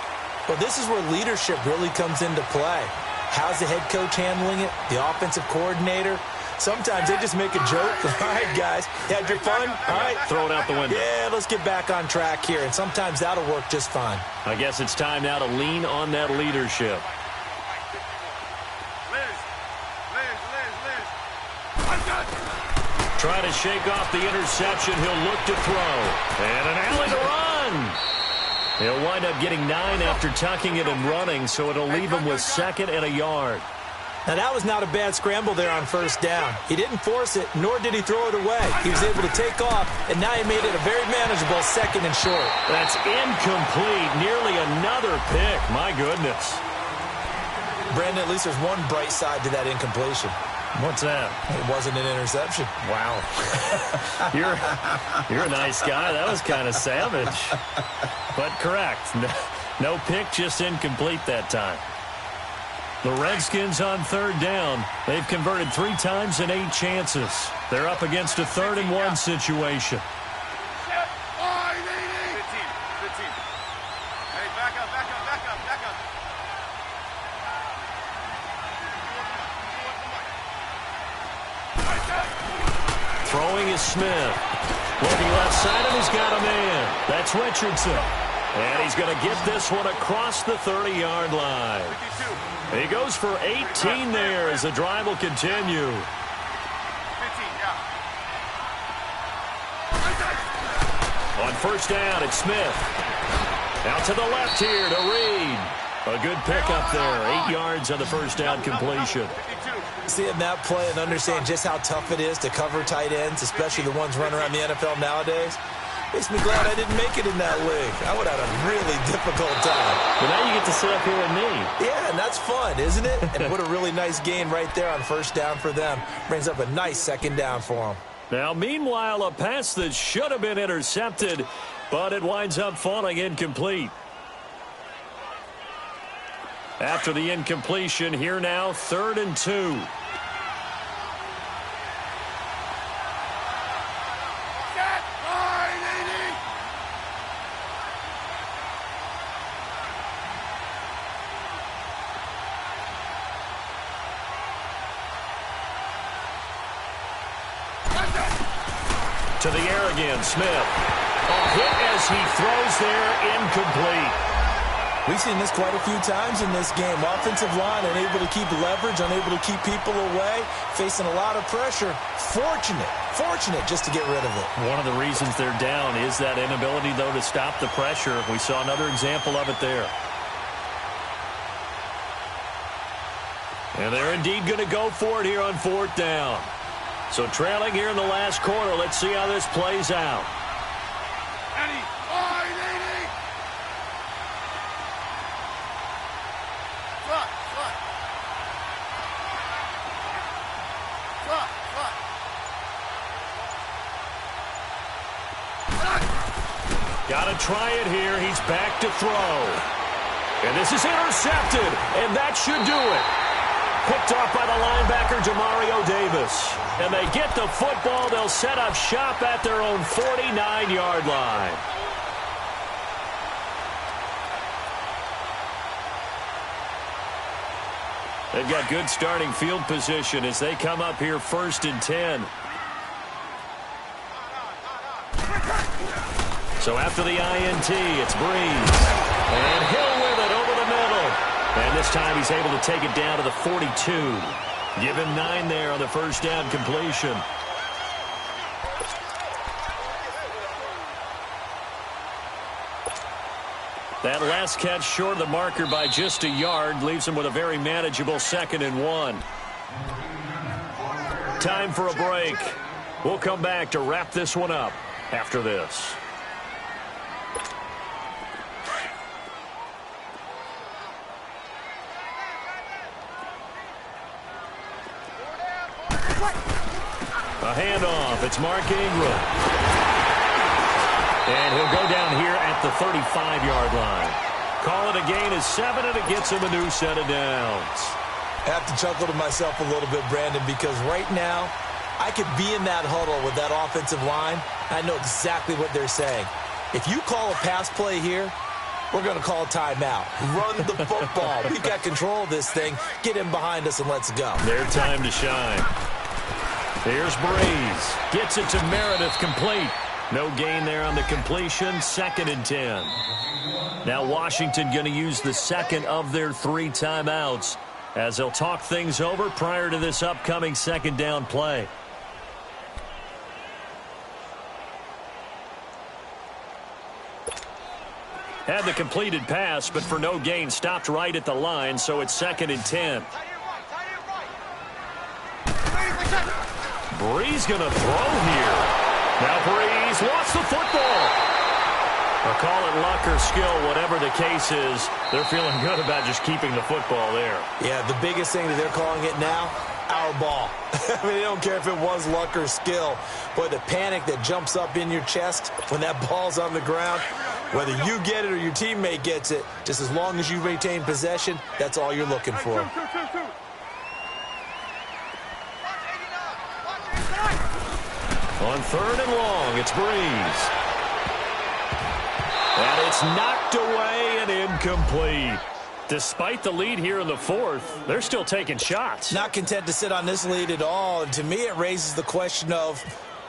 Well, this is where leadership really comes into play. How's the head coach handling it? The offensive coordinator? Sometimes they just make a joke. All right, guys, had your fun? All right. Throw it out the window. Yeah, let's get back on track here. And sometimes that'll work just fine. I guess it's time now to lean on that leadership. Trying to shake off the interception. He'll look to throw. And an alley to run. He'll wind up getting 9 after tucking it and running, so it'll leave him with 2nd and a yard. Now, that was not a bad scramble there on first down. He didn't force it, nor did he throw it away. He was able to take off, and now he made it a very manageable 2nd and short. That's incomplete. Nearly another pick. My goodness. Brandon, at least there's one bright side to that incompletion. What's that? It wasn't an interception. Wow. You're a nice guy. That was kind of savage. But correct. No pick, just incomplete that time. The Redskins on third down. They've converted 3 times in 8 chances. They're up against a 3rd and 1 situation. 15. Hey, back up. Throwing is Smith. Looking left side, and he's got a man. That's Richardson. And he's going to get this one across the 30-yard line. He goes for 18 there as the drive will continue. 15, On first down, it's Smith. Out to the left here to Reed. A good pickup there. 8 yards on the first down completion. Seeing that play and understand just how tough it is to cover tight ends, especially the ones running around the NFL nowadays, makes me glad I didn't make it in that league. I would have had a really difficult time. But now you get to sit up here with me. Yeah, and that's fun, isn't it? And what a really nice gain right there on first down for them. Brings up a nice 2nd down for them. Now, meanwhile, a pass that should have been intercepted, but it winds up falling incomplete. After the incompletion, here now, 3rd and 2. To the air again, Smith. A hit as he throws there, incomplete. We've seen this quite a few times in this game. Offensive line unable to keep leverage, unable to keep people away, facing a lot of pressure. Fortunate just to get rid of it. One of the reasons they're down is that inability, though, to stop the pressure. We saw another example of it there. And they're indeed going to go for it here on 4th down. So trailing here in the last quarter. Let's see how this plays out. Got to try it here. He's back to throw. And this is intercepted, and that should do it. Picked off by the linebacker, Demario Davis. And they get the football. They'll set up shop at their own 49-yard line. They've got good starting field position as they come up here 1st and 10. So after the INT, it's Breeze. And Hill with it over the middle. And this time he's able to take it down to the 42. Give him 9 there on the 1st down completion. That last catch short of the marker by just a yard leaves him with a very manageable 2nd and 1. Time for a break. We'll come back to wrap this one up after this. A handoff. It's Mark Ingram. And he'll go down here at the 35-yard line. Call it a gain of 7, and it gets him a new set of downs. I have to chuckle to myself a little bit, Brandon, because right now I could be in that huddle with that offensive line. I know exactly what they're saying. If you call a pass play here, we're going to call a timeout. Run the football. We got control of this thing. Get in behind us and let's go. Their time to shine. Here's Breeze. Gets it to Meredith, complete. No gain there on the completion. 2nd and 10. Now Washington going to use the 2nd of their 3 timeouts as they'll talk things over prior to this upcoming 2nd down play. Had the completed pass, but for no gain, stopped right at the line, so it's 2nd and 10. Breeze going to throw here. Now Breeze lost the football. Or call it luck or skill, whatever the case is, they're feeling good about just keeping the football there. Yeah, the biggest thing that they're calling it now, our ball. I mean, they don't care if it was luck or skill. Boy, the panic that jumps up in your chest when that ball's on the ground, whether you get it or your teammate gets it, just as long as you maintain possession, that's all you're looking for. On 3rd and long, it's Breeze. And it's knocked away and incomplete. Despite the lead here in the 4th, they're still taking shots. Not content to sit on this lead at all. And to me, it raises the question of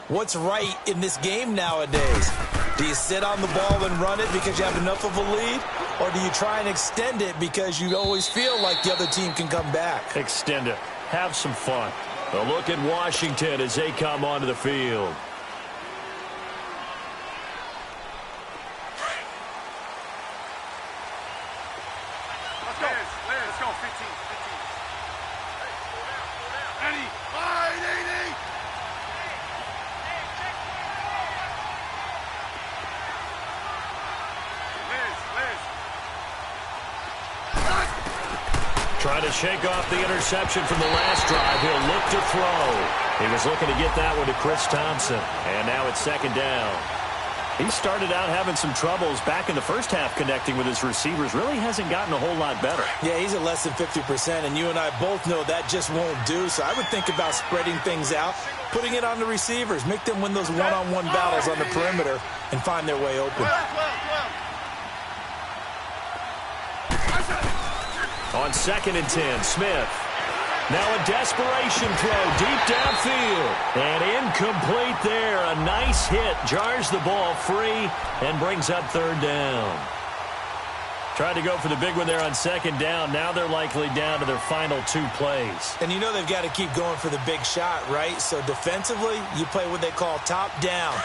what's right in this game nowadays. Do you sit on the ball and run it because you have enough of a lead? Or do you try and extend it because you always feel like the other team can come back? Extend it. Have some fun. A look at Washington as they come onto the field. Let's go, 15. Eddie, Trying to shake off the interception from the last drive. He'll look to throw. He was looking to get that one to Chris Thompson. And now it's 2nd down. He started out having some troubles back in the first half connecting with his receivers. Really hasn't gotten a whole lot better. Yeah, he's at less than 50%, and you and I both know that just won't do. So I would think about spreading things out, putting it on the receivers, make them win those one-on-one battles on the perimeter and find their way open. On 2nd and 10, Smith. Now a desperation throw deep downfield. And incomplete there. A nice hit. Jars the ball free and brings up third down. Tried to go for the big one there on second down. Now they're likely down to their final 2 plays. And you know they've got to keep going for the big shot, right? So defensively, you play what they call top down.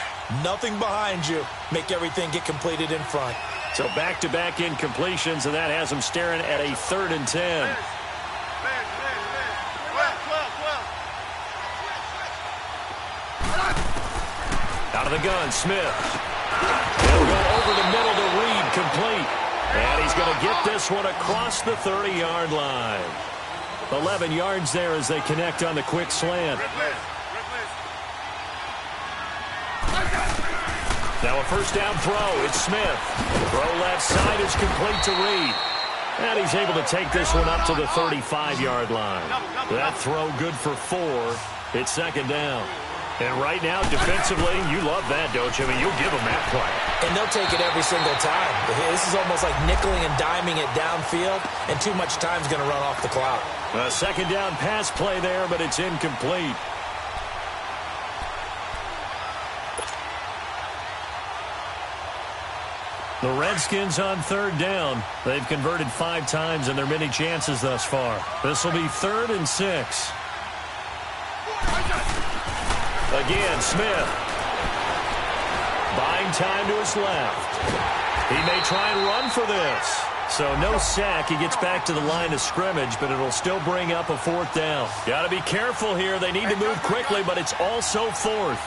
Nothing behind you. Make everything get completed in front. So back-to-back incompletions, and that has them staring at a 3rd and 10. Out of the gun, Smith. He'll go over the middle to Reed, complete. And he's going to get this one across the 30-yard line. 11 yards there as they connect on the quick slant. Now a first down throw. It's Smith. Throw left side is complete to Reed. And he's able to take this one up to the 35-yard line. That throw good for 4. It's second down. And right now, defensively, you love that, don't you? I mean, you'll give them that play. And they'll take it every single time. This is almost like nickeling and diming it downfield, and too much time's going to run off the clock. A second down pass play there, but it's incomplete. The Redskins on third down. They've converted 5 times in their many chances thus far. This will be 3rd and 6. Again, Smith. Buying time to his left. He may try and run for this. So no sack. He gets back to the line of scrimmage, but it'll still bring up a 4th down. Got to be careful here. They need to move quickly, but it's also 4th.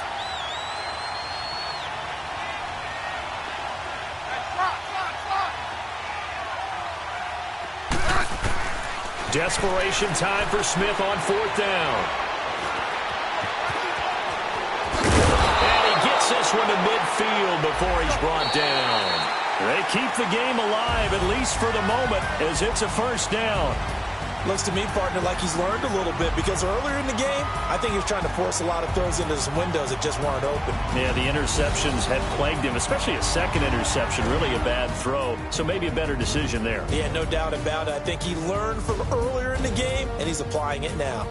Desperation time for Smith on 4th down. This one to midfield before he's brought down. They keep the game alive, at least for the moment, as it's a first down. Looks to me, partner, like he's learned a little bit, because earlier in the game, I think he was trying to force a lot of throws into some windows that just weren't open. Yeah, the interceptions had plagued him, especially a second interception, really a bad throw. So maybe a better decision there. Yeah, no doubt about it. I think he learned from earlier in the game, and he's applying it now.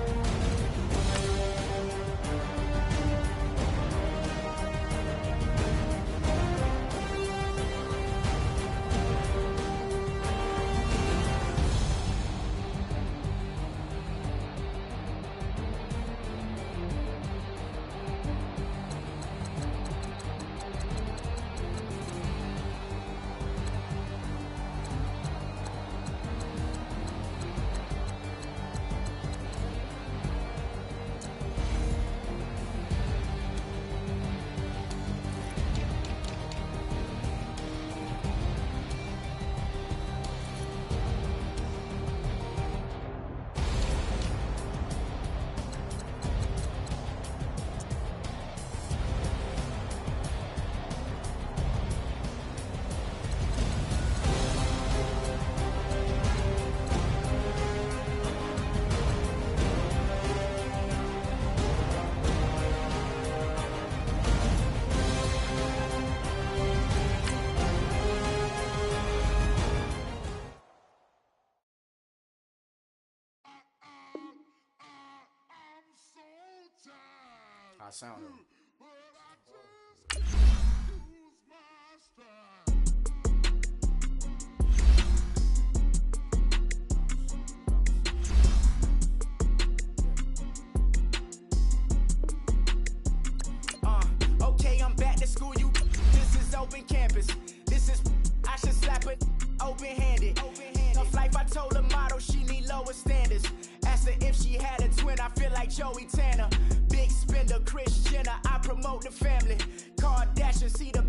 I sound it. Okay, I'm back to school. This is open campus. This is I should slap it open-handed. Tough life, I told her motto she need lower standards. Asked her if she had a twin. I feel like Joey Tanner. Big spender, Chris Jenner. I promote the family. Kardashian, see the